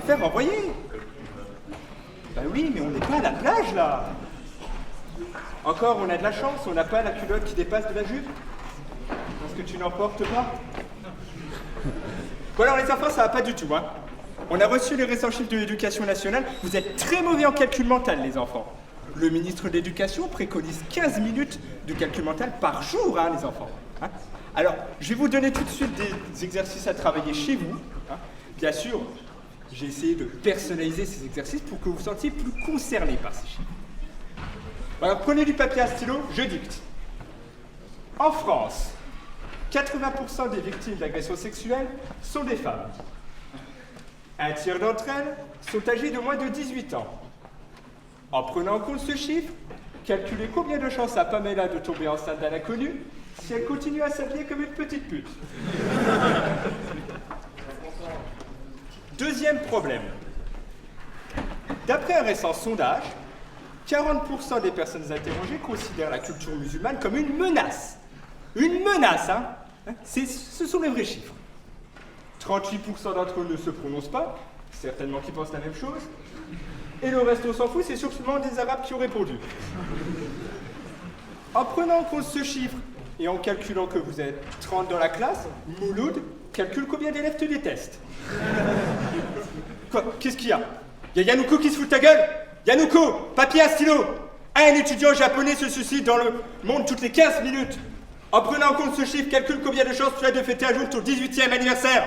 faire renvoyer. Ben oui, mais on n'est pas à la plage, là. Encore, on a de la chance, on n'a pas la culotte qui dépasse de la jupe. Parce que tu n'en portes pas. Bon alors les enfants, ça va pas du tout, hein. On a reçu les récents chiffres de l'éducation nationale. Vous êtes très mauvais en calcul mental, les enfants. Le ministre de l'Éducation préconise 15 minutes de calcul mental par jour, hein, les enfants. Hein. Alors, je vais vous donner tout de suite des exercices à travailler chez vous. Hein. Bien sûr, j'ai essayé de personnaliser ces exercices pour que vous vous sentiez plus concernés par ces chiffres. Alors, prenez du papier à stylo, je dicte. En France, 80% des victimes d'agressions sexuelles sont des femmes. Un tiers d'entre elles sont âgées de moins de 18 ans. En prenant en compte ce chiffre, calculez combien de chances a Pamela de tomber enceinte d'un inconnu si elle continue à s'habiller comme une petite pute. Deuxième problème. D'après un récent sondage, 40% des personnes interrogées considèrent la culture musulmane comme une menace. Une menace, hein? Ce sont les vrais chiffres. 38% d'entre eux ne se prononcent pas, certainement qui pensent la même chose. Et le reste, on s'en fout, c'est sûrement des Arabes qui ont répondu. En prenant en compte ce chiffre et en calculant que vous êtes 30 dans la classe, Mouloud calcule combien d'élèves te détestent. Quoi? Qu'est-ce qu'il y a? Il y a Yanouko qui se fout de ta gueule? Yanouko, papier à stylo. Un étudiant japonais se suicide dans le monde toutes les 15 minutes. En prenant en compte ce chiffre, calcule combien de chances tu as de fêter un jour ton 18e anniversaire.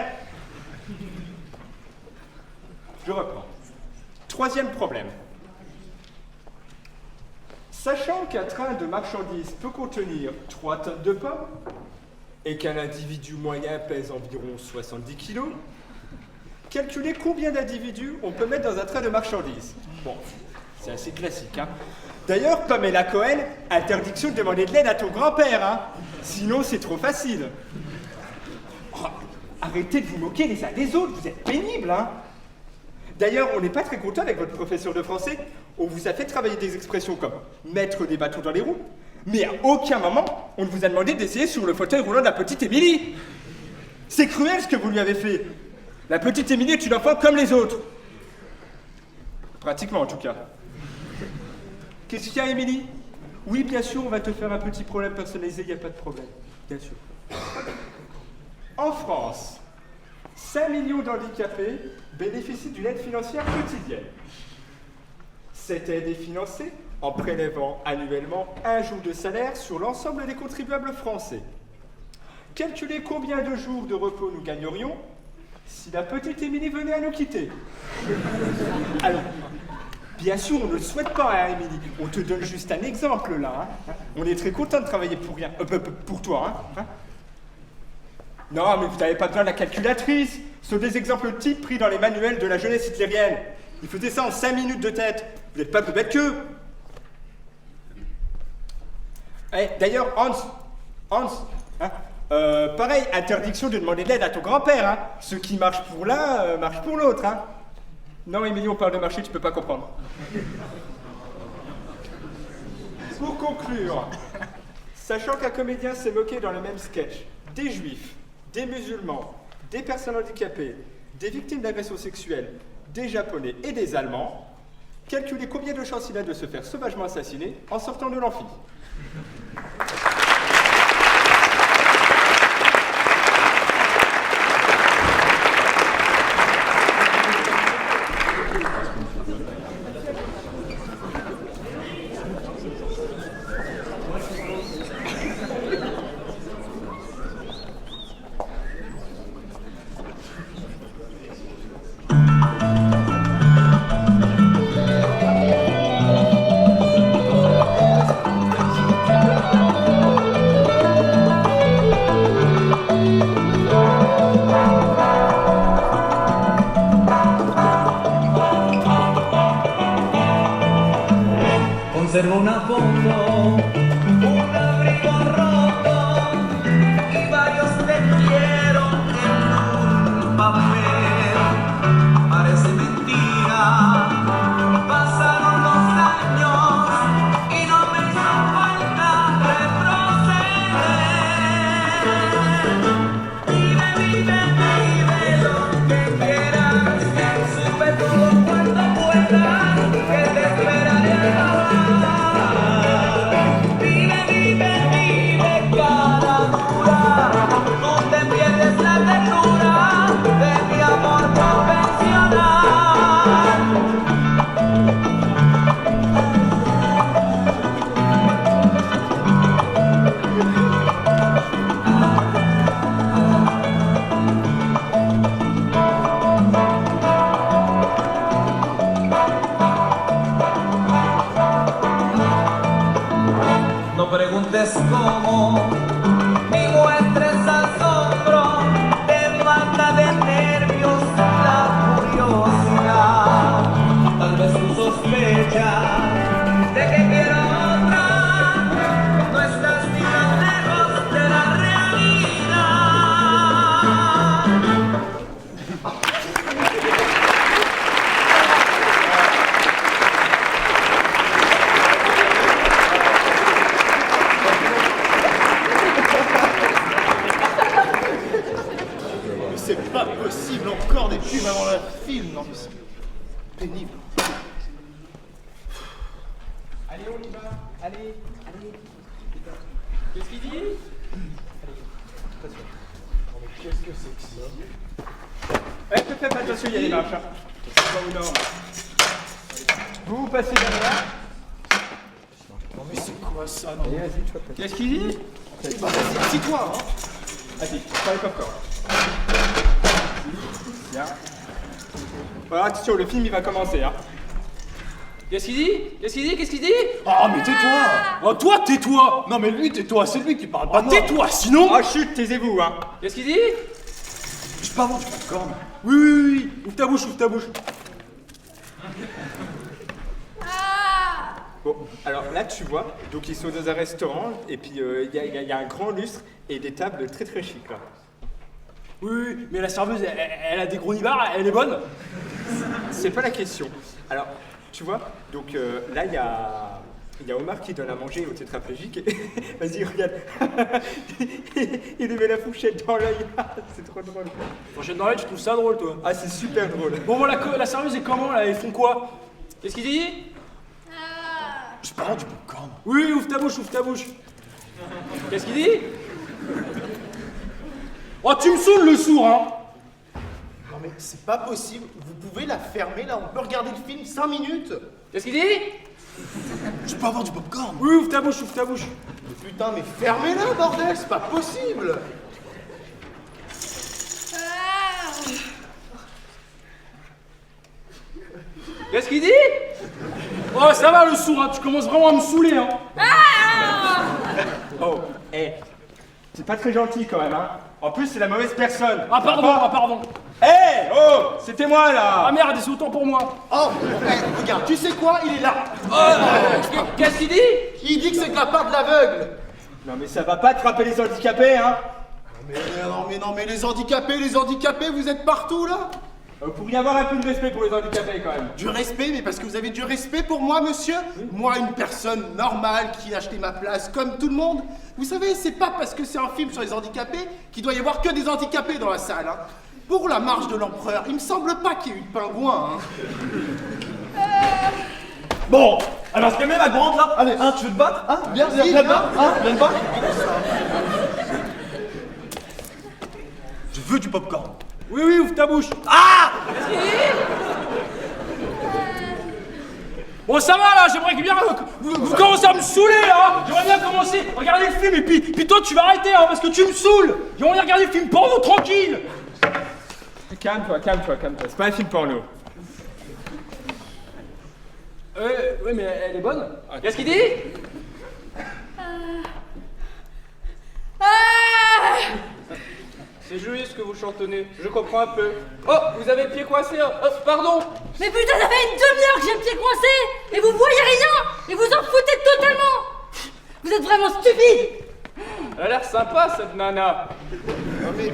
Je reprends. Troisième problème. Sachant qu'un train de marchandises peut contenir 3 tonnes de pommes et qu'un individu moyen pèse environ 70 kilos, calculez combien d'individus on peut mettre dans un train de marchandises. Bon, c'est assez classique, hein. D'ailleurs, Pamela Cohen, interdiction de demander de l'aide à ton grand-père, hein. Sinon, c'est trop facile. Oh, arrêtez de vous moquer les uns des autres, vous êtes pénibles, hein. D'ailleurs, on n'est pas très content avec votre professeur de français. On vous a fait travailler des expressions comme mettre des bâtons dans les roues, mais à aucun moment, on ne vous a demandé d'essayer sur le fauteuil roulant de la petite Émilie. C'est cruel ce que vous lui avez fait. La petite Émilie est une enfant comme les autres. Pratiquement, en tout cas. Qu'est-ce qu'il y a, Émilie? Oui, bien sûr, on va te faire un petit problème personnalisé, il n'y a pas de problème. Bien sûr. En France, 5 millions d'handicapés bénéficient d'une aide financière quotidienne. Cette aide est financée en prélevant annuellement un jour de salaire sur l'ensemble des contribuables français. Calculez combien de jours de repos nous gagnerions si la petite Émilie venait à nous quitter. Alors, bien sûr, on ne le souhaite pas, hein, Émilie. On te donne juste un exemple, là. Hein. On est très content de travailler pour rien, pour toi. Hein. Non, mais vous n'avez pas besoin de la calculatrice. Ce sont des exemples types pris dans les manuels de la jeunesse hitlérienne. Ils faisaient ça en 5 minutes de tête. Vous n'êtes pas plus bête qu'eux. Eh, d'ailleurs, Hans, hein, pareil, interdiction de demander de l'aide à ton grand-père. Hein. Ce qui marche pour l'un, marche pour l'autre. Hein. Non, Émilie, on parle de marché, tu peux pas comprendre. Pour conclure, sachant qu'un comédien s'est moqué dans le même sketch des juifs, des musulmans, des personnes handicapées, des victimes d'agressions sexuelles, des japonais et des allemands, calculez combien de chances il a de se faire sauvagement assassiner en sortant de l'amphi. Conservo una foto, un abrigo roto y varios te quiero en un papel. Parece mentira, pasaron los años y no me hizo falta retroceder. Vive, vive, vive lo que quieras, súbete No preguntes cómo, ni muestres asombro, te mata de nervios la curiosidad. Tal vez tú sospechas de que quiero otra, no estás ni tan lejos de la realidad. Mais c'est pas possible, encore des pubs avant le film, non mais c'est pénible. Allez, on y va. Allez. Qu'est-ce qu'il dit? Qu'est-ce que c'est que ça? Faites attention, il y a les marches. Hein. C'est pas aux normes. Vous passez derrière. Non mais c'est quoi ça? Non, Allez, vas-y, tu vas passer. Qu'est-ce qu'il dit? bah vas-y, assis-toi, hein. Vas-y, prends les popcorn. Bien. Voilà, attention, le film il va commencer. Hein. Qu'est-ce qu'il dit? Qu'est-ce qu'il dit? Ah mais tais-toi! Oh toi tais-toi! Non mais lui tais-toi, c'est lui qui parle pas. Tais-toi, sinon! Oh chut, taisez-vous, hein. Qu'est-ce qu'il dit? Je peux avoir du popcorn? Oui. Ouvre ta bouche. Bon, alors là tu vois, donc ils sont dans un restaurant et puis il y a un grand lustre et des tables très très chic là. Oui, mais la serveuse, elle a des gros nibards, elle est bonne? C'est pas la question. Alors, tu vois, donc là il y a Omar qui donne à manger au tétraplégique. Vas-y, regarde. Il lui met la fourchette dans l'œil. C'est trop drôle. Fourchette dans l'œil, tu trouves ça drôle, toi? Ah, c'est super drôle. Bon, voilà, la serveuse est comment, là? Ils font quoi? Qu'est-ce qu'il dit? Je peux avoir du popcorn? Oui, ouvre ta bouche. Qu'est-ce qu'il dit? Oh, tu me saoules, le sourd, hein? Non mais c'est pas possible, vous pouvez la fermer là, on peut regarder le film 5 minutes? Qu'est-ce qu'il dit? Je peux avoir du popcorn? Oui, ouvre ta bouche. Putain mais fermez-la bordel, c'est pas possible! Qu'est-ce qu'il dit? Oh, ça va, le sourd, hein? Tu commences vraiment à me saouler, hein? Oh, c'est pas très gentil quand même, hein. En plus, c'est la mauvaise personne. Ah, pardon. C'était moi là. Ah, merde, c'est autant pour moi. Oh, regarde, tu sais quoi? Il est là! Qu'est-ce qu'il dit? Il dit que c'est de la part de l'aveugle! Non mais ça va pas de frapper les handicapés, hein. Non mais les handicapés, vous êtes partout là! Vous pourriez avoir un peu de respect pour les handicapés quand même. Du respect, mais parce que vous avez du respect pour moi, monsieur? Moi, une personne normale qui a acheté ma place comme tout le monde. Vous savez, c'est pas parce que c'est un film sur les handicapés qu'il doit y avoir que des handicapés dans la salle. Hein. Pour la marche de l'empereur, il me semble pas qu'il y ait eu de pingouin. Hein. Bon, alors se calmer la grande là. Allez, tu veux te battre? Viens Vas-y, te battre. viens. Viens te battre. Je veux du popcorn. Oui, ouvre ta bouche. Bon, ça va là, j'aimerais bien. Vous commencez à me saouler là. J'aimerais bien commencer. Regardez le film et puis toi tu vas arrêter hein, parce que tu me saoules. J'aimerais bien regarder le film porno tranquille. Calme-toi. C'est pas un film porno. Oui, mais elle est bonne. Qu'est-ce qu'il dit? C'est joli ce que vous chantonnez, je comprends un peu. Oh, vous avez le pied coincé, hein. Oh, pardon. Mais putain, ça fait une demi-heure que j'ai le pied coincé et vous voyez rien et vous en foutez totalement. Vous êtes vraiment stupide. Elle a l'air sympa cette nana. Non mais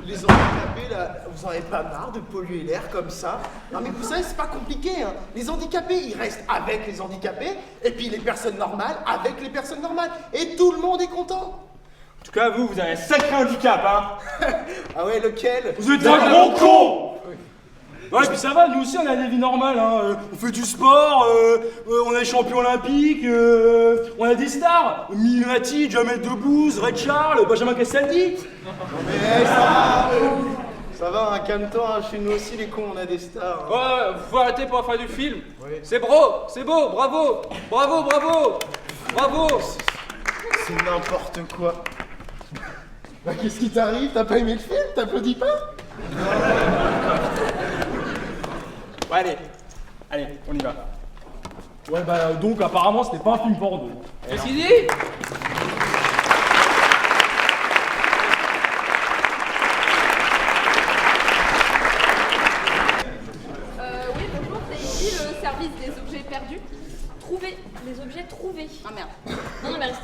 les handicapés là, vous en avez pas marre de polluer l'air comme ça? Non mais vous savez, c'est pas compliqué. Hein. Les handicapés, ils restent avec les handicapés et puis les personnes normales avec les personnes normales et tout le monde est content. En tout cas, vous avez un sacré handicap, hein. Ah ouais, lequel? Vous êtes un gros con. Ouais, puis ça va, nous aussi on a des vies normales, hein. On fait du sport, on est champion olympique, on a des stars. Minati, Jamel Debbouze, Red Charles, Benjamin Castaldi. Mais ça va, hein, calme-toi, hein. Chez nous aussi les cons, on a des stars. Hein. Ouais, faut arrêter pour la fin du film. Oui. C'est beau, bravo. C'est n'importe quoi. Bah qu'est-ce qui t'arrive? T'as pas aimé le film? T'applaudis pas? Bon, allez, on y va. Ouais, bah donc apparemment c'était pas un film porno. Qu'est-ce qu'il dit?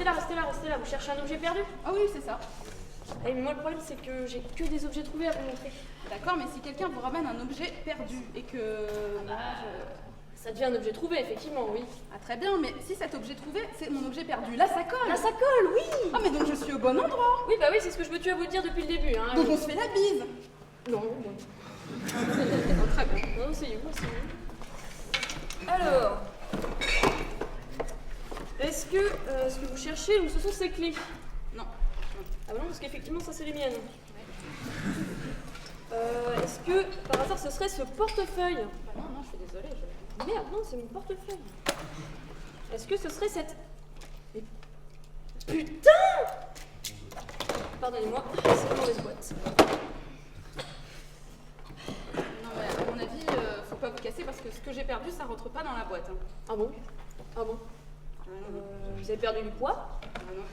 restez là. Vous cherchez un objet perdu? Ah oui, c'est ça. Eh, mais moi, le problème, c'est que j'ai que des objets trouvés à vous montrer. D'accord, mais si quelqu'un vous ramène un objet perdu et que... Ça devient un objet trouvé, effectivement, oui. Ah très bien, mais si cet objet trouvé, c'est mon objet perdu, là ça colle. Là, ça colle, oui. Ah mais donc je suis au bon endroit. Oui, bah oui, c'est ce que je veux tuer à vous dire depuis le début. Hein. Donc on se fait la bise. Non, non. Oh, très bien. Non, c'est you. Alors, est-ce que ce que vous cherchez, donc, ce sont ces clés? Non. Ah bah non, parce qu'effectivement, ça c'est les miennes. Est-ce que, par hasard, ce serait ce portefeuille? Bah non, je suis désolée. Merde, non, c'est mon portefeuille. Est-ce que ce serait cette... Mais... Putain! Pardonnez-moi, c'est une mauvaise boîte. Non mais à mon avis, faut pas vous casser parce que ce que j'ai perdu, ça rentre pas dans la boîte. Hein. Ah bon? Ah bon? Vous avez perdu du poids? Ah non.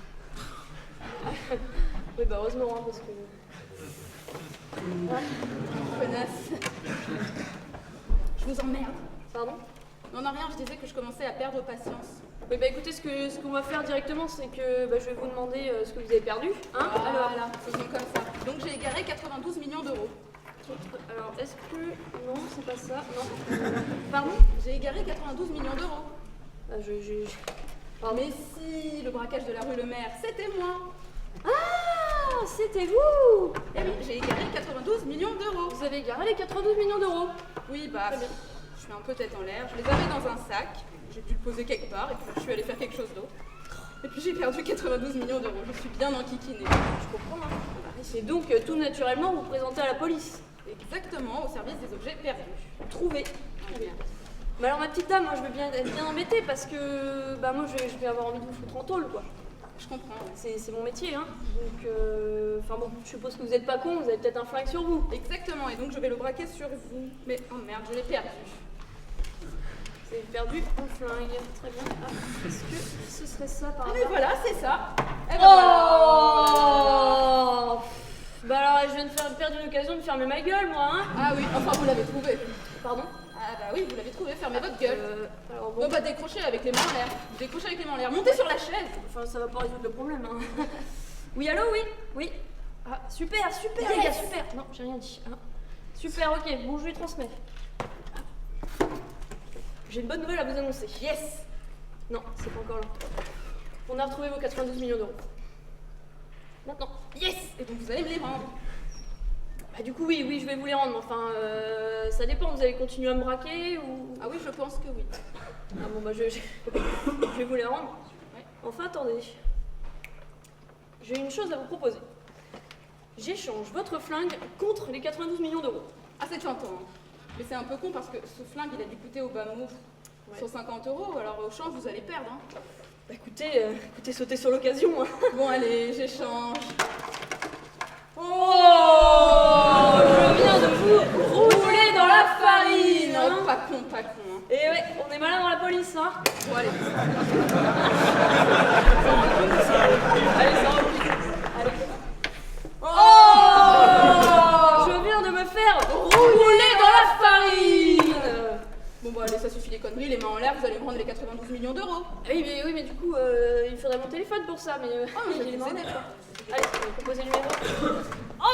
Oui, bah heureusement, hein, parce que... Connasse. Je vous emmerde. Pardon? Non, non, rien, je disais que je commençais à perdre patience. Oui, bah écoutez, ce qu'on va faire directement, c'est que je vais vous demander ce que vous avez perdu. Hein? Alors, faisons comme ça. Donc j'ai égaré 92 millions d'euros. Alors, est-ce que... Non, c'est pas ça. Non. Pardon? J'ai égaré 92 millions d'euros. Pardon. Mais si, le braquage de la rue Le Maire, c'était moi. Ah, c'était vous! Eh oui, j'ai égaré 92 millions d'euros. Vous avez égaré les 92 millions d'euros. Oui, bah, Très bien. je suis un peu tête en l'air. Je les avais dans un sac. J'ai dû le poser quelque part et puis je suis allée faire quelque chose d'autre. Et puis j'ai perdu 92 millions d'euros. Je suis bien enquiquinée. Je comprends, hein. Et donc, tout naturellement, vous présentez à la police. Exactement, au service des objets perdus. Trouvés. Très bien. Mais alors, ma petite dame, moi, je veux bien être bien embêtée parce que, moi, je vais avoir envie de vous foutre en tôle, quoi. Je comprends. C'est mon métier, hein. Donc, enfin bon, je suppose que vous n'êtes pas con, vous avez peut-être un flingue sur vous. Exactement, et donc je vais le braquer sur vous. Mais oh merde, je l'ai perdu. Vous avez perdu un flingue. Très bien. Ah, est-ce que ce serait ça par Ah hasard? mais voilà, c'est ça. Eh ben Oh, voilà. Bah alors, je viens de perdre une occasion de fermer ma gueule, moi, hein. Ah oui, enfin vous l'avez trouvé. Pardon? Ah bah oui, vous l'avez trouvé, fermez votre gueule. Alors bon, Bon bah décrochez avec les mains en l'air. Décrochez avec les mains en l'air. Montez sur la chaise. enfin, ça va pas résoudre le problème, hein. Oui, allô, oui? Oui. Ah, super, Yes. les gars, super. Non, j'ai rien dit. Hein. Super, ok, bon, je lui transmets. J'ai une bonne nouvelle à vous annoncer. Yes. Non, c'est pas encore là. On a retrouvé vos 92 millions d'euros. Maintenant. Yes. Et donc vous allez me les rendre. Bah du coup, oui, je vais vous les rendre, mais enfin, ça dépend, vous allez continuer à me braquer ou... Ah oui, je pense que oui. Ah bon, bah je vais vous les rendre. Ouais. Enfin, attendez. J'ai une chose à vous proposer. J'échange votre flingue contre les 92 millions d'euros. Ah c'est tentant. Hein. Mais c'est un peu con parce que ce flingue il a dû coûter au bas mot 150 €, alors au change vous allez perdre. Hein. Bah écoutez, sautez sur l'occasion. Hein. Bon allez, j'échange. Oh, je viens de vous rouler dans la farine. Non, Hein. pas con. Hein. Et ouais, on est malin dans la police, hein. Bon allez. Allez, ça replie. Allez. Oh, je viens de me faire rouler dans la farine. Bon bah allez, ça suffit les conneries, les mains en l'air, vous allez me rendre les 92 millions d'euros. Oui, mais du coup, il faudrait mon téléphone pour ça, mais... Ah, mais je vais il est vous mort. aider, quoi. Allez, composez le numéro. Oh,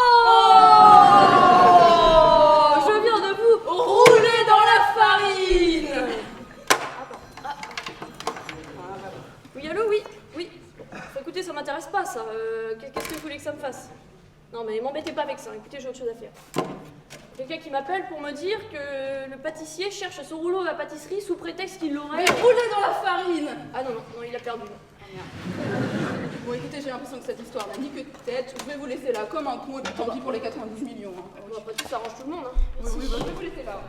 je viens de vous rouler dans la farine. Oui, allô, oui. Enfin, écoutez, ça m'intéresse pas, ça. Qu'est-ce que vous voulez que ça me fasse? Non, mais m'embêtez pas avec ça. Écoutez, j'ai autre chose à faire. Quelqu'un qui m'appelle pour me dire que le pâtissier cherche son rouleau à la pâtisserie sous prétexte qu'il l'aurait... Mais roulez dans la farine. Ah non, il a perdu. Bon écoutez, j'ai l'impression que cette histoire n'a ni queue de tête. Je vais vous laisser là comme un con et puis tant pis pour les 92 millions. Hein. Bon, après tout, ça arrange tout le monde. Hein. Oui, bah, je vais vous laisser là.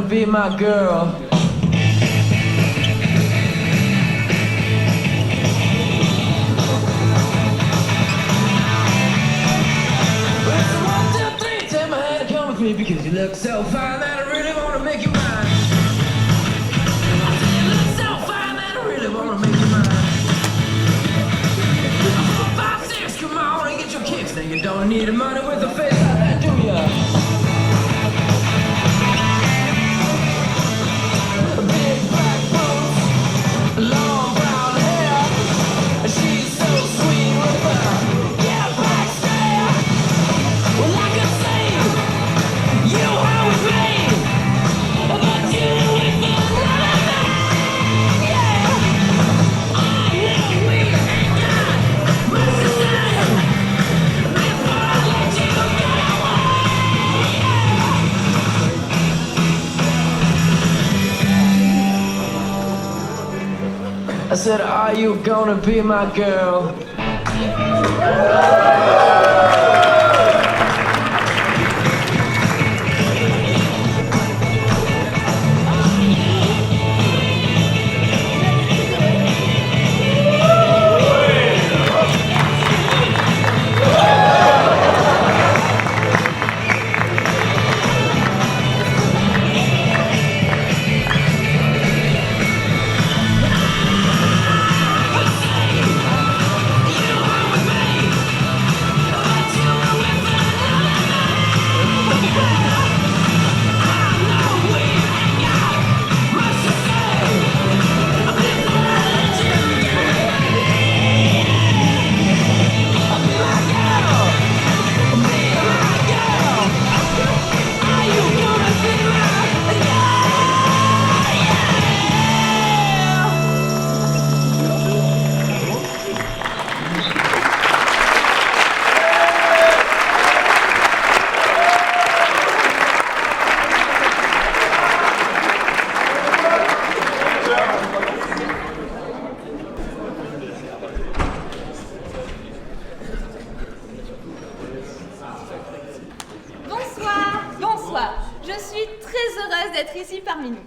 be my girl? It's 1, 2, 3, take my hand, come with me because you look so fine that I really wanna make you mine. You look so fine that I really wanna make you mine. 4, 5, 6, come on and get your kicks. Now you don't need money with a face like that, do ya? Big black boots, long brown hair. She's so sweet with her get back stare. Well, I can see you are with me, but you with another man. Yeah, I know we ain't got much to say before I let you get away. I said, are you gonna be my girl? Bonsoir, je suis très heureuse d'être ici parmi nous.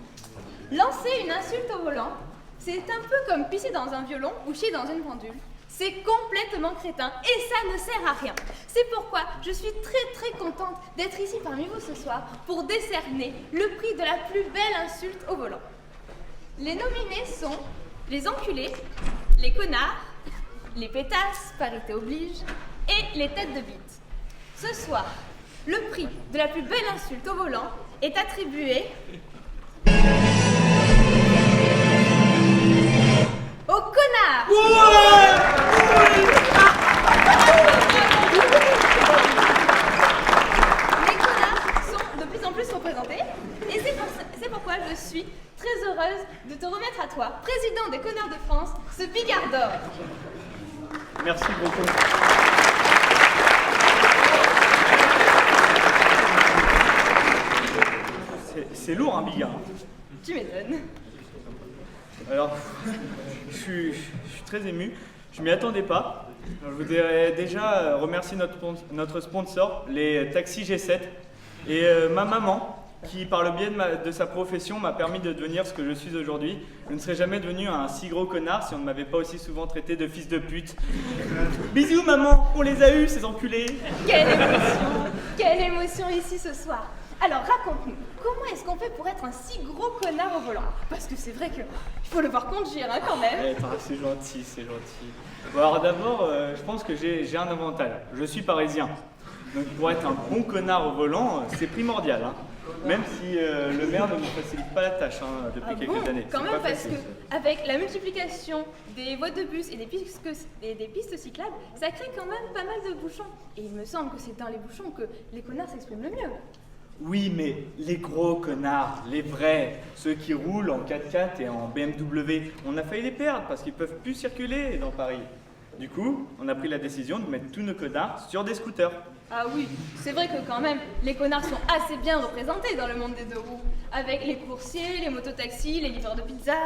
Lancer une insulte au volant, c'est un peu comme pisser dans un violon ou chier dans une pendule. C'est complètement crétin et ça ne sert à rien. C'est pourquoi je suis très contente d'être ici parmi vous ce soir pour décerner le prix de la plus belle insulte au volant. Les nominés sont les enculés, les connards, les pétasses, parité oblige, et les têtes de bite. Ce soir, le prix de la plus belle insulte au volant est attribué aux connards. Les connards sont de plus en plus représentés et c'est pourquoi je suis très heureuse de te remettre à toi, président des connards de France, ce Bigard d'or. Merci beaucoup. C'est lourd, un Bigard. Tu m'étonnes. Alors, je suis très ému. Je m'y attendais pas. Je voudrais déjà remercier notre sponsor, les taxis G7, et ma maman, qui par le biais de sa profession m'a permis de devenir ce que je suis aujourd'hui. Je ne serais jamais devenu un si gros connard si on ne m'avait pas aussi souvent traité de fils de pute. Bisous maman, on les a eus ces enculés. Quelle émotion ici ce soir. Alors raconte-nous, comment est-ce qu'on fait pour être un si gros connard au volant? Parce que c'est vrai qu'il faut le voir conduire hein, quand même. C'est gentil, c'est gentil. Bon, alors d'abord, je pense que j'ai un avantage. Je suis parisien. Donc pour être un bon connard au volant, c'est primordial. Hein. Même si le maire ne me facilite pas la tâche hein, depuis quelques années. Quand même parce qu'avec la multiplication des voies de bus et des pistes cyclables, ça crée quand même pas mal de bouchons. Et il me semble que c'est dans les bouchons que les connards s'expriment le mieux. Oui, mais les gros connards, les vrais, ceux qui roulent en 4x4 et en BMW, on a failli les perdre parce qu'ils peuvent plus circuler dans Paris. Du coup, on a pris la décision de mettre tous nos connards sur des scooters. Ah oui, c'est vrai que quand même, les connards sont assez bien représentés dans le monde des deux roues. Avec les coursiers, les mototaxis, les livreurs de pizza.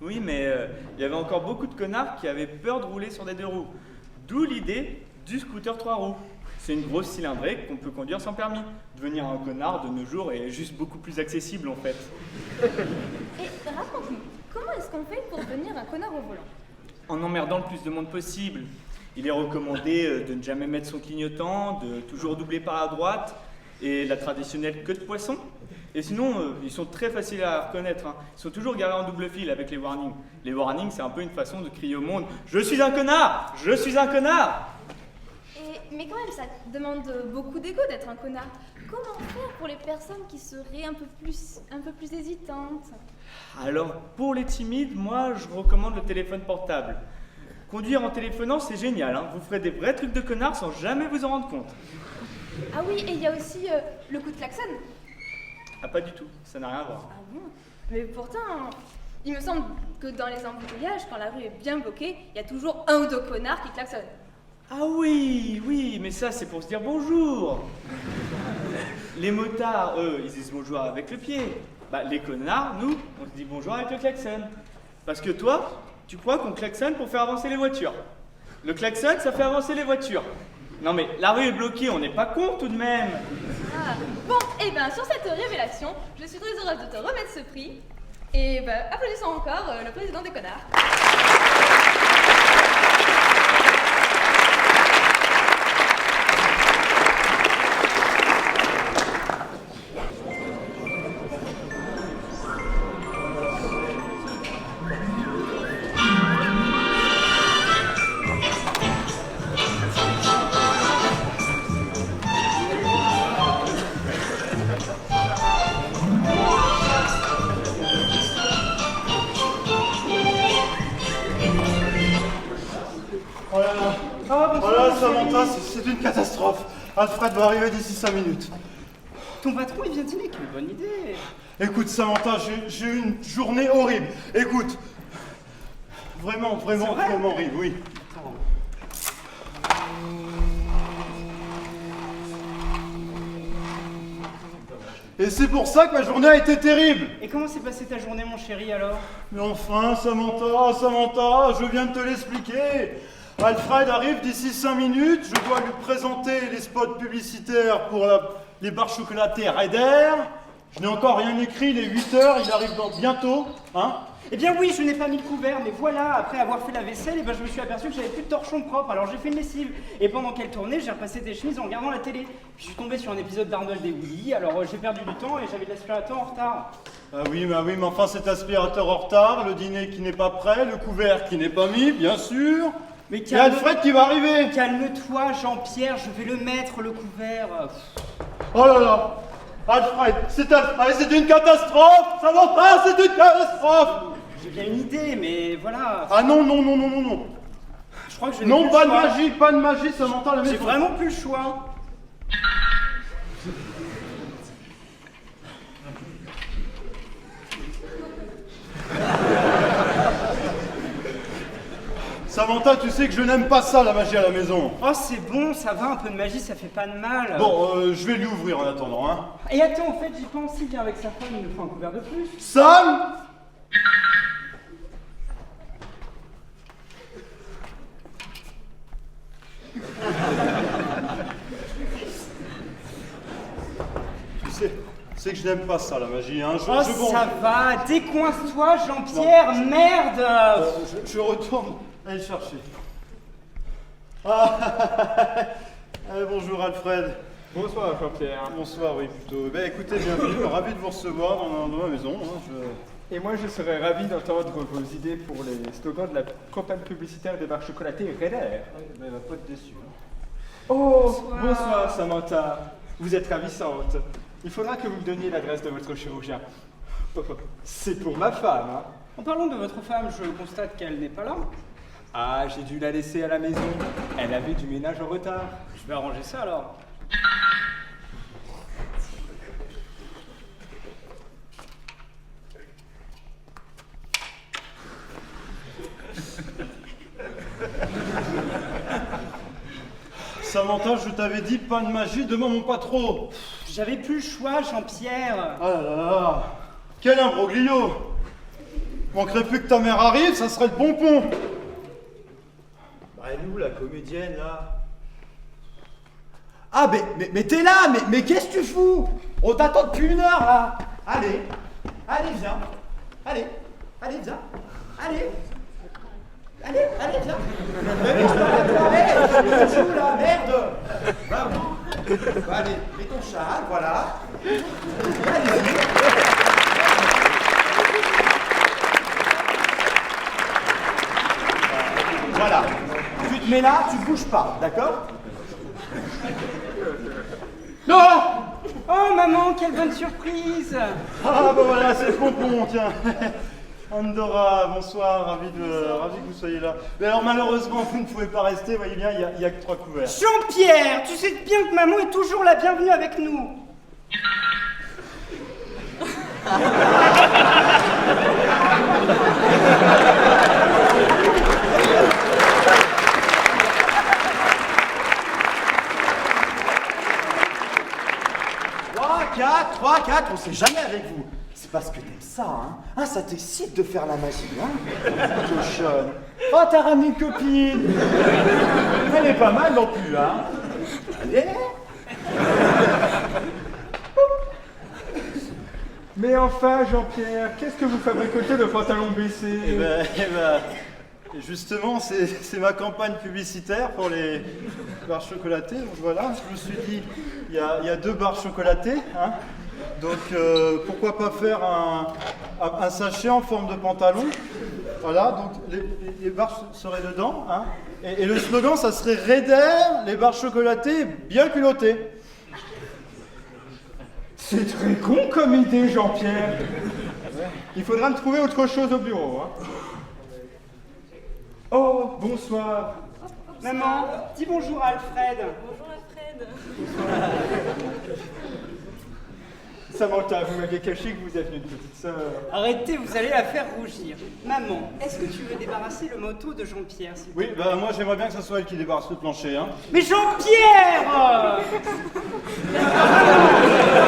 Oui, mais il y avait encore beaucoup de connards qui avaient peur de rouler sur des deux roues. D'où l'idée du scooter 3 roues. C'est une grosse cylindrée qu'on peut conduire sans permis. Devenir un connard de nos jours est juste beaucoup plus accessible en fait. Et raconte-nous, comment est-ce qu'on fait pour devenir un connard au volant? En emmerdant le plus de monde possible. Il est recommandé de ne jamais mettre son clignotant, de toujours doubler par la droite, et la traditionnelle queue de poisson. Et sinon, ils sont très faciles à reconnaître. Hein. Ils sont toujours garés en double fil avec les warnings. Les warnings, c'est un peu une façon de crier au monde « Je suis un connard! Je suis un connard !» Mais quand même, ça demande beaucoup d'ego d'être un connard. Comment faire pour les personnes qui seraient un peu plus hésitantes? Alors, pour les timides, moi, je recommande le téléphone portable. Conduire en téléphonant, c'est génial. Hein. Vous ferez des vrais trucs de connard sans jamais vous en rendre compte. Ah oui, et il y a aussi le coup de klaxon. Ah, pas du tout. Ça n'a rien à voir. Ah bon? Mais pourtant, il me semble que dans les embouteillages, quand la rue est bien bloquée, il y a toujours un ou deux connards qui klaxonnent. Ah oui, oui, mais ça, c'est pour se dire bonjour. Les motards, eux, ils disent bonjour avec le pied. Bah, les connards, nous, on se dit bonjour avec le klaxon. Parce que toi, tu crois qu'on klaxonne pour faire avancer les voitures. Le klaxon, ça fait avancer les voitures. Non mais, la rue est bloquée, on n'est pas con tout de même. Ah, bon, et bien sur cette révélation, je suis très heureuse de te remettre ce prix. Et ben, applaudissons encore le président des connards. Voilà, Samantha, c'est une catastrophe. Alfred va arriver d'ici 5 minutes. Ton patron, il vient dîner, quelle bonne idée. Écoute, Samantha, j'ai eu une journée horrible. Écoute, vraiment horrible, oui. Et c'est pour ça que ma journée a été terrible. Et comment s'est passée ta journée, mon chéri, alors? Mais enfin, Samantha, je viens de te l'expliquer. Alfred arrive d'ici 5 minutes, je dois lui présenter les spots publicitaires pour les barres chocolatées Raider. Je n'ai encore rien écrit, il est 8h, il arrive bientôt, hein? Eh bien oui, je n'ai pas mis le couvert, mais voilà, après avoir fait la vaisselle, je me suis aperçu que j'avais plus de torchon propre, alors j'ai fait une lessive. Et pendant qu'elle tournait, j'ai repassé des chemises en regardant la télé. Puis je suis tombé sur un épisode d'Arnold et Willy, alors j'ai perdu du temps et j'avais de l'aspirateur en retard. Ah oui, mais enfin cet aspirateur en retard, le dîner qui n'est pas prêt, le couvert qui n'est pas mis, bien sûr. Mais et Alfred qui va arriver. Calme-toi, Jean-Pierre, je vais le mettre, le couvert. Oh là là, Alfred, c'est une catastrophe. Samantha, c'est une catastrophe. J'ai bien une idée, mais voilà. Ah non. Je crois que je non, pas de magie, Samantha, la maison. J'ai vraiment plus le choix. Samantha, tu sais que je n'aime pas ça, la magie à la maison. Oh, c'est bon, ça va, un peu de magie, ça fait pas de mal. Bon, je vais lui ouvrir en attendant, hein. Et attends, en fait, j'y pense, s'il vient avec sa femme, il nous faut un couvert de plus. Sam! Tu sais que je n'aime pas ça, la magie, hein. Ça va, décoince-toi, Jean-Pierre, merde. Je retourne aller le chercher. Ah, bonjour Alfred. Bonsoir Jean-Pierre. Bonsoir, oui, plutôt. Ben écoutez, bienvenue, ravi de vous recevoir dans ma maison. Hein, Et moi, je serais ravi d'entendre vos idées pour les slogans de la campagne publicitaire des barres chocolatées Raider. Ben, va pas être déçu. Hein. Oh, bonsoir Samantha. Vous êtes ravissante. Il faudra que vous me donniez l'adresse de votre chirurgien. C'est pour ma femme, hein. En parlant de votre femme, je constate qu'elle n'est pas là. Ah, j'ai dû la laisser à la maison. Elle avait du ménage en retard. Je vais arranger ça alors. Samantha, je t'avais dit pas de magie, demain mon pas trop. J'avais plus le choix, Jean-Pierre. Ah là là, quel imbroglio. Manquerait plus que ta mère arrive, ça serait le pompon. Bah elle est où la comédienne là? Ah, mais t'es là, mais qu'est-ce que tu fous? On t'attend depuis 1 heure, là. Allez, viens. Allez, viens. Allez, viens. Mais je t'arrête là, qu'est-ce que tu fous, là, merde. Allez, mets ton châle, voilà. Allez-y. Voilà. Tu te mets là, tu bouges pas, d'accord? Non! Oh maman, quelle bonne surprise! Ah bah voilà, c'est le pompon, tiens. Andorra, bonsoir, ravi que vous soyez là. Mais alors malheureusement, vous ne pouvez pas rester, vous voyez bien, il y a que 3 couverts. Jean-Pierre, tu sais bien que maman est toujours la bienvenue avec nous. Trois, quatre, on sait jamais avec vous. C'est parce que t'aimes ça, hein? Ah, ça t'excite de faire la magie, hein? Cochonne. Oh, t'as ramené une copine. Elle est pas mal non plus, hein? Allez. Mais enfin, Jean-Pierre, qu'est-ce que vous fabricotez de pantalon baissé? Eh ben, justement, c'est ma campagne publicitaire pour les barres chocolatées. Donc voilà, je me suis dit, il y a 2 barres chocolatées, hein. Donc pourquoi pas faire un sachet en forme de pantalon. Voilà, donc les barres seraient dedans, hein. Et le slogan, ça serait Raider, les barres chocolatées bien culottées. C'est très con comme idée, Jean-Pierre. Il faudra me trouver autre chose au bureau, hein. Oh, bonsoir. Maman, dis bonjour à Alfred. Bonjour Alfred. Samantha, vous m'aviez caché que vous aviez une petite sœur. Arrêtez, vous allez la faire rougir. Maman, est-ce que tu veux débarrasser le moto de Jean-Pierre, s'il te plaît? Oui, bah moi j'aimerais bien que ce soit elle qui débarrasse le plancher, hein. Mais Jean-Pierre!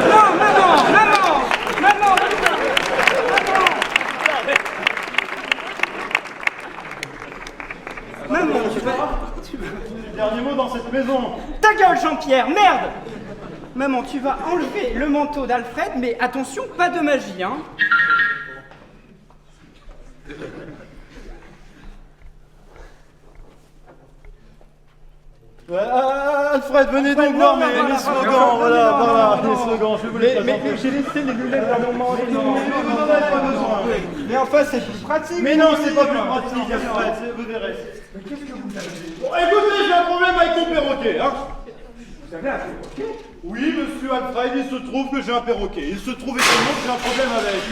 Non, maman! Maman, tu vas... Le dernier mot dans cette maison. Ta gueule, Jean-Pierre, merde! Maman, tu vas enlever le manteau d'Alfred, mais attention, pas de magie, hein? Ouais, Alfred, venez donc voir mes slogans, voilà, les slogans, je vais vous les présenter. Mais j'ai laissé les lunettes dans mon manteau. Vous n'en avez pas besoin. Mais enfin, c'est plus pratique. Mais non, c'est pas plus pratique, Alfred, vous verrez. Mais qu'est-ce que vous avez? Bon, écoutez, j'ai un problème avec mon perroquet, hein. Vous avez un perroquet? Oui, monsieur Alfred, il se trouve que j'ai un perroquet. Il se trouve également que j'ai un problème avec.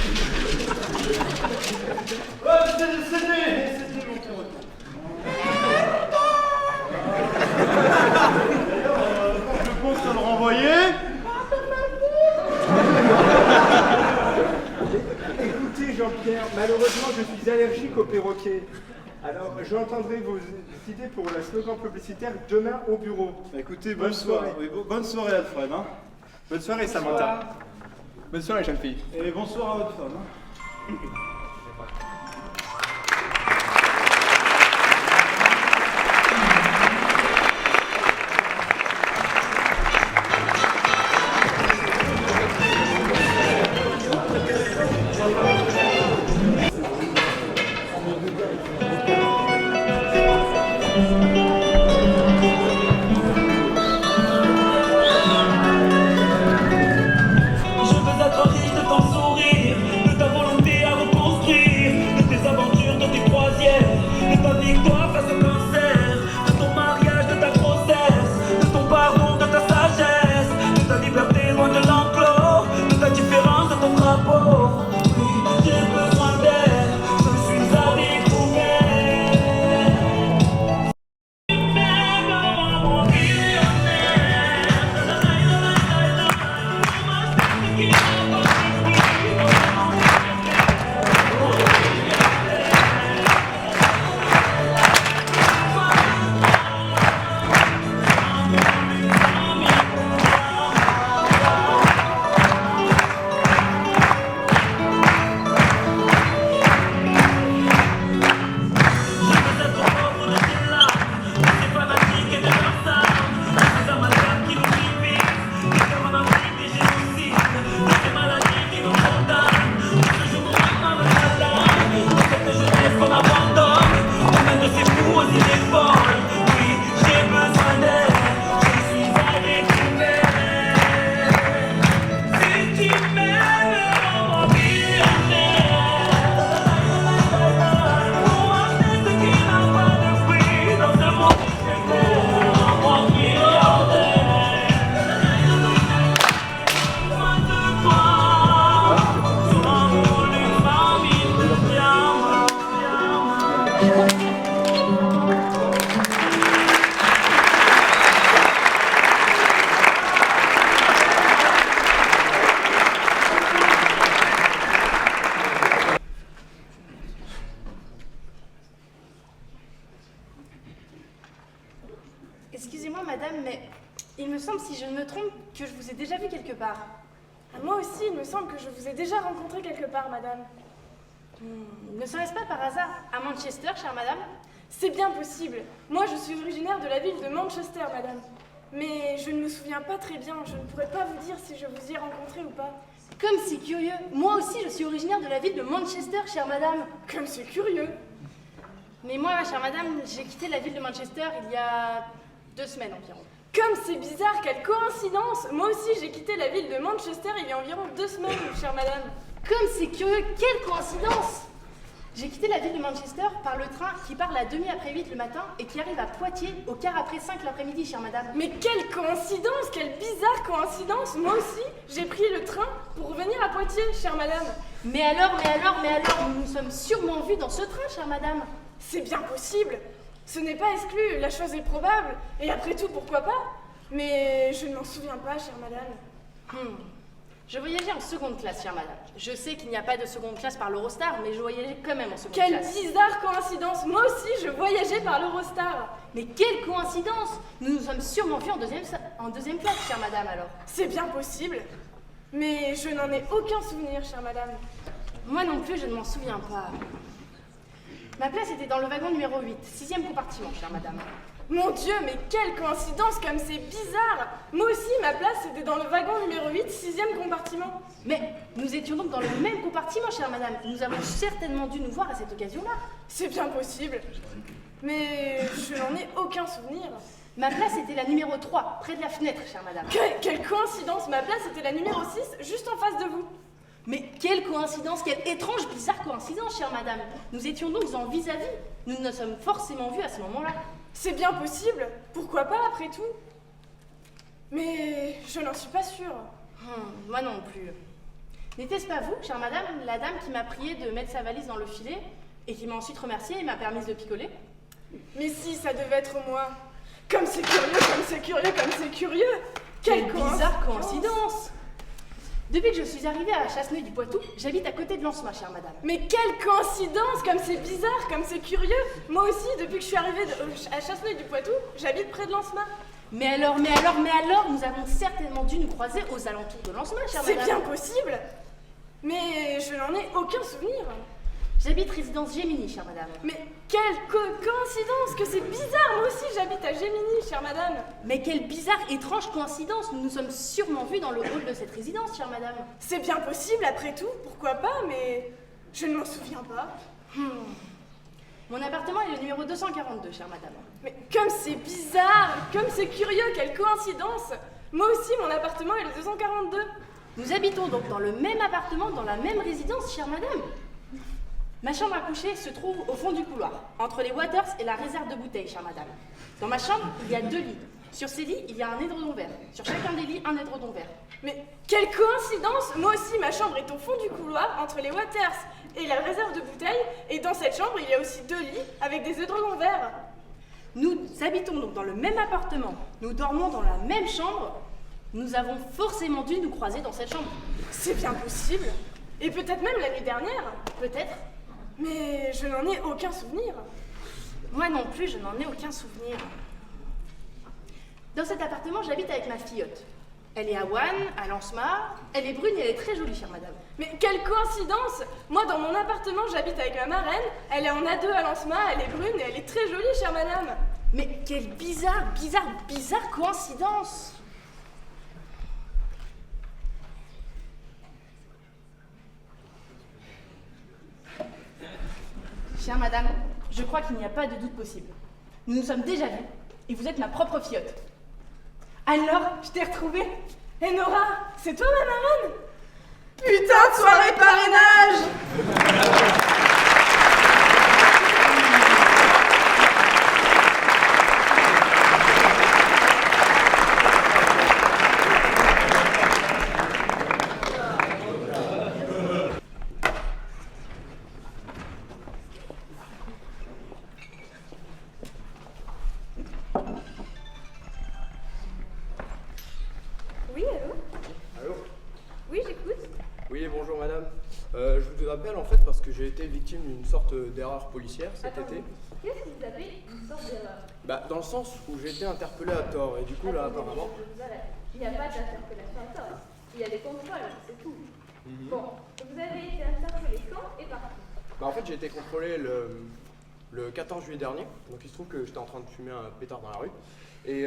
C'était mon perroquet. Je pense à le renvoyer. Écoutez, Jean-Pierre, malheureusement, je suis allergique au perroquet. Alors, j'entendrai vos idées pour la slogan publicitaire demain au bureau. Écoutez, bonne soirée. Oui, bonne soirée, Alfred. Hein. Bonne soirée, Samantha. Bonne soirée, jeune fille. Et bonsoir à votre femme. Hein. Excusez-moi, madame, mais il me semble, si je ne me trompe, que je vous ai déjà vu quelque part. Ah, moi aussi, il me semble que je vous ai déjà rencontré quelque part, madame. Ne serait-ce pas par hasard à Manchester, chère madame? C'est bien possible. Moi, je suis originaire de la ville de Manchester, madame. Mais je ne me souviens pas très bien. Je ne pourrais pas vous dire si je vous y ai rencontré ou pas. Comme c'est curieux. Moi aussi, je suis originaire de la ville de Manchester, chère madame. Comme c'est curieux. Mais moi, chère madame, j'ai quitté la ville de Manchester il y a 2 semaines environ. Comme c'est bizarre, quelle coïncidence! Moi aussi, j'ai quitté la ville de Manchester il y a environ 2 semaines, chère madame. Comme c'est curieux, quelle coïncidence! J'ai quitté la ville de Manchester par le train qui part à 8:15 le matin et qui arrive à Poitiers au quart après 5 l'après-midi, chère madame. Mais quelle coïncidence! Quelle bizarre coïncidence! Moi aussi, j'ai pris le train pour revenir à Poitiers, chère madame. Mais alors, nous nous sommes sûrement vus dans ce train, chère madame. C'est bien possible. Ce n'est pas exclu, la chose est probable. Et après tout, pourquoi pas? Mais je ne m'en souviens pas, chère madame. Je voyageais en seconde classe, chère madame. Je sais qu'il n'y a pas de seconde classe par l'Eurostar, mais je voyageais quand même en seconde Quelle classe. bizarre coïncidence! Moi aussi, je voyageais par l'Eurostar. Mais quelle coïncidence! Nous nous sommes sûrement vus en deuxième classe, chère madame, alors. C'est bien possible. Mais je n'en ai aucun souvenir, chère madame. Moi non plus, je ne m'en souviens pas. Ma place était dans le wagon numéro 8, 6e compartiment, chère madame. Mon Dieu, mais quelle coïncidence, comme c'est bizarre! Moi aussi, ma place était dans le wagon numéro 8, 6e compartiment. Mais nous étions donc dans le même compartiment, chère madame. Nous avons certainement dû nous voir à cette occasion-là. C'est bien possible. Mais je n'en ai aucun souvenir. Ma place était la numéro 3, près de la fenêtre, chère madame. Quelle coïncidence! Ma place était la numéro 6, juste en face de vous. Mais quelle coïncidence, quelle étrange, bizarre coïncidence, chère madame. Nous étions donc en vis-à-vis. Nous nous sommes forcément vus à ce moment-là. C'est bien possible. Pourquoi pas, après tout? Mais je n'en suis pas sûre. Moi non plus. N'était-ce pas vous, chère madame, la dame qui m'a prié de mettre sa valise dans le filet et qui m'a ensuite remerciée et m'a permis de picoler? Mais si, ça devait être moi. Comme c'est curieux, comme c'est curieux, comme c'est curieux. Quelle bizarre coïncidence! Depuis que je suis arrivée à Chasseneuil-du-Poitou, j'habite à côté de Lancema, chère madame. Mais quelle coïncidence! Comme c'est bizarre, comme c'est curieux. Moi aussi, depuis que je suis arrivée à Chasseneuil-du-Poitou, j'habite près de Lancema. Mais alors, nous avons certainement dû nous croiser aux alentours de Lancema, chère madame. C'est bien possible. Mais je n'en ai aucun souvenir. J'habite résidence Gémini, chère madame. Mais quelle coïncidence, que c'est bizarre. Moi aussi, j'habite à Gémini, chère madame. Mais quelle bizarre, étrange coïncidence. Nous nous sommes sûrement vus dans le hall de cette résidence, chère madame. C'est bien possible, après tout, pourquoi pas, mais je ne m'en souviens pas. Mon appartement est le numéro 242, chère madame. Mais comme c'est bizarre, comme c'est curieux, quelle coïncidence. Moi aussi, mon appartement est le 242. Nous habitons donc dans le même appartement, dans la même résidence, chère madame. Ma chambre à coucher se trouve au fond du couloir, entre les Waters et la réserve de bouteilles, chère madame. Dans ma chambre, il y a 2 lits. Sur ces lits, il y a un édredon vert. Sur chacun des lits, un édredon vert. Mais quelle coïncidence! Moi aussi, ma chambre est au fond du couloir, entre les Waters et la réserve de bouteilles. Et dans cette chambre, il y a aussi 2 lits avec des édredons verts. Nous habitons donc dans le même appartement. Nous dormons dans la même chambre. Nous avons forcément dû nous croiser dans cette chambre. C'est bien possible. Et peut-être même la nuit dernière. Peut-être. Mais je n'en ai aucun souvenir. Moi non plus, je n'en ai aucun souvenir. Dans cet appartement, j'habite avec ma filleotte. Elle est à Wann, à Lancema. Elle est brune et elle est très jolie, chère madame. Mais quelle coïncidence! Moi, dans mon appartement, j'habite avec ma marraine. Elle est en A2 à Lancema, elle est brune et elle est très jolie, chère madame. Mais quelle bizarre coïncidence! Chère madame, je crois qu'il n'y a pas de doute possible. Nous nous sommes déjà vus et vous êtes ma propre filleotte. Alors, je t'ai retrouvée. Et Nora, c'est toi ma marraine? Putain de soirée parrainage! m'appelle en fait parce que j'ai été victime d'une sorte d'erreur policière cet été. Qu'est-ce que vous appelez une sorte d'erreur? Bah, dans le sens où j'ai été interpellé à tort et du coup là apparemment. Je vous arrête. Il n'y a pas d'interpellation à tort. Il y a des contrôles, c'est tout. Bon, vous avez été interpellé quand et par qui? Bah, en fait, j'ai été contrôlé le 14 juillet dernier. Donc il se trouve que j'étais en train de fumer un pétard dans la rue. Et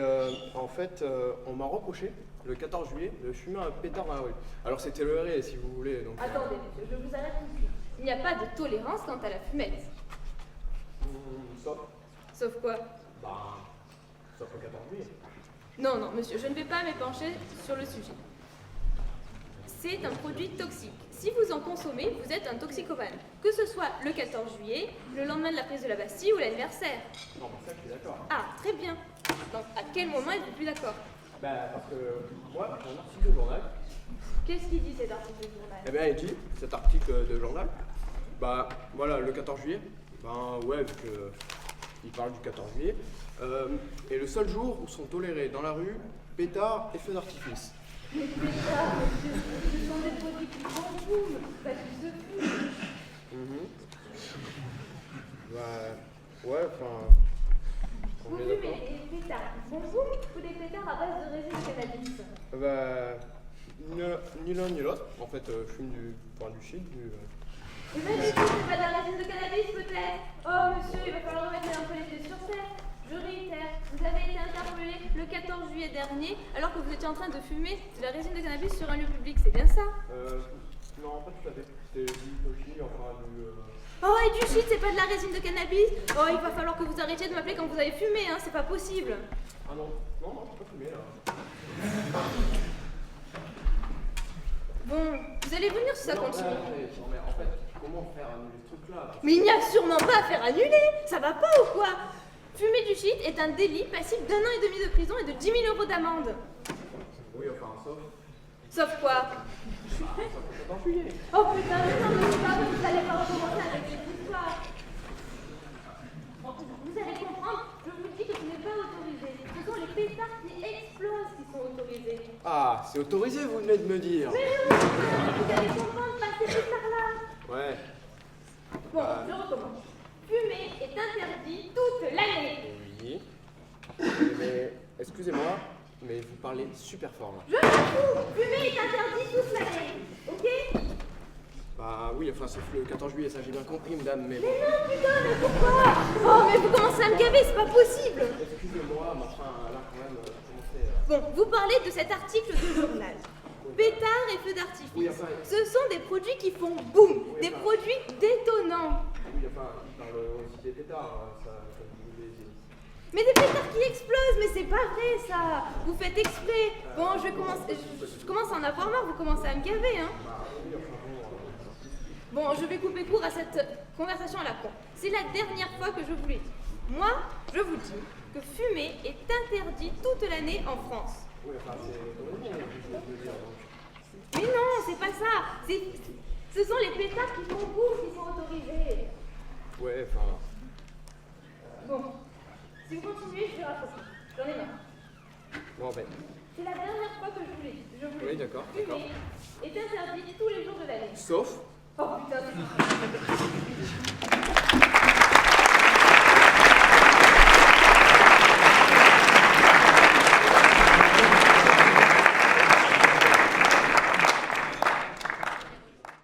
en fait, on m'a reproché le 14 juillet de fumer un pétard dans la rue. Alors c'était le RE si vous voulez. Donc, Attendez, monsieur, je vous arrête tout de suite. Il n'y a pas de tolérance quant à la fumette. Sauf. Sauf quoi? Bah, sauf le 14 juillet. Non, non, monsieur, je ne vais pas m'épancher sur le sujet. C'est un produit toxique. Si vous en consommez, vous êtes un toxicomane. Que ce soit le 14 juillet, le lendemain de la prise de la Bastille ou l'anniversaire. Non, bah ça, je suis d'accord. Ah, très bien. Donc, à quel moment êtes-vous plus d'accord? Bah, parce que moi, j'ai un article de journal. Qu'est-ce qu'il dit cet article de journal? Eh bien, il dit, cet article de journal, bah, voilà, le 14 juillet, ben ouais, vu que il parle du 14 juillet, est le seul jour où sont tolérés dans la rue pétards et feux d'artifice. Mais pétards, monsieur, ce sont des produits qui font boum, pas qui se fument. Bah, ouais, enfin... Vous fumez des pétards qui font boum ou des pétards à base de résine de cannabis? Bah, ni l'un ni l'autre. En fait, je fume du shit, Eh bien, du coup, c'est pas de la résine de cannabis, peut-être? Oh, monsieur, il va falloir remettre un peu les pieds sur terre. Je réitère, vous avez été interpellé le 14 juillet dernier alors que vous étiez en train de fumer de la résine de cannabis sur un lieu public, c'est bien ça? Non, pas tout à fait. C'était du toshi, enfin du... Oh, et du shit, c'est pas de la résine de cannabis? Oh, il va falloir que vous arrêtiez de m'appeler quand vous avez fumé, hein, c'est pas possible. Ah non, non, j'ai pas fumé, là. Bon, vous allez venir si ça continue. Non, mais en fait, comment faire annuler ce truc-là? Mais il n'y a sûrement pas à faire annuler. Ça va pas ou quoi? Fumer du shit est un délit passible d'1 an et demi de prison et de 10 000 € d'amende. Oui, enfin, sauf... Sauf quoi? Oh putain, mais non, mais c'est pas vrai, vous allez pas recommencer avec cette histoire. Vous allez comprendre, je vous dis que ce n'est pas autorisé. Ce sont les pétards qui explosent qui sont autorisés. Ah, c'est autorisé, vous venez de me dire. Mais oui, vous allez comprendre, pas ces pétards-là. Ouais. Bon, je recommence. Fumer est interdit toute l'année. Oui. Mais, excusez-moi, mais vous parlez super fort, là. Je m'en fous. Fumer est interdit toute l'année. Ok? Bah oui, enfin, sauf le 14 juillet, ça j'ai bien compris, madame, mais... Mais non, putain, mais pourquoi? Oh, mais vous commencez à me gaver, c'est pas possible. Excusez-moi, mais enfin, là, quand même, commencez... Bon, vous parlez de cet article de journal. Pétards et feux d'artifice. Oui, enfin... Ce sont des produits qui font boum, des produits détonnants. Oui, enfin, il parle aussi des pétards, ça vous voulez dire. Mais des pétards qui explosent, mais c'est pas vrai ça. Vous faites exprès. Bon, je commence à en avoir marre, vous commencez à me gaver, hein. Bon, je vais couper court à cette conversation à la con. C'est la dernière fois que je vous l'ai dit. Moi, je vous dis que fumer est interdit toute l'année en France. Oui, enfin, c'est... je veux dire, donc... Mais non, c'est pas ça. Ce sont les pétards qui font boum qui sont autorisés. Ouais, enfin... Bon, si vous continuez, je vais raccrocher. J'en ai marre. Bon, ben... C'est la dernière fois que je vous l'ai dit. Je vous l'ai Oui, dit. d'accord, Fumer d'accord. est interdit tous les jours de l'année. Sauf... Oh putain.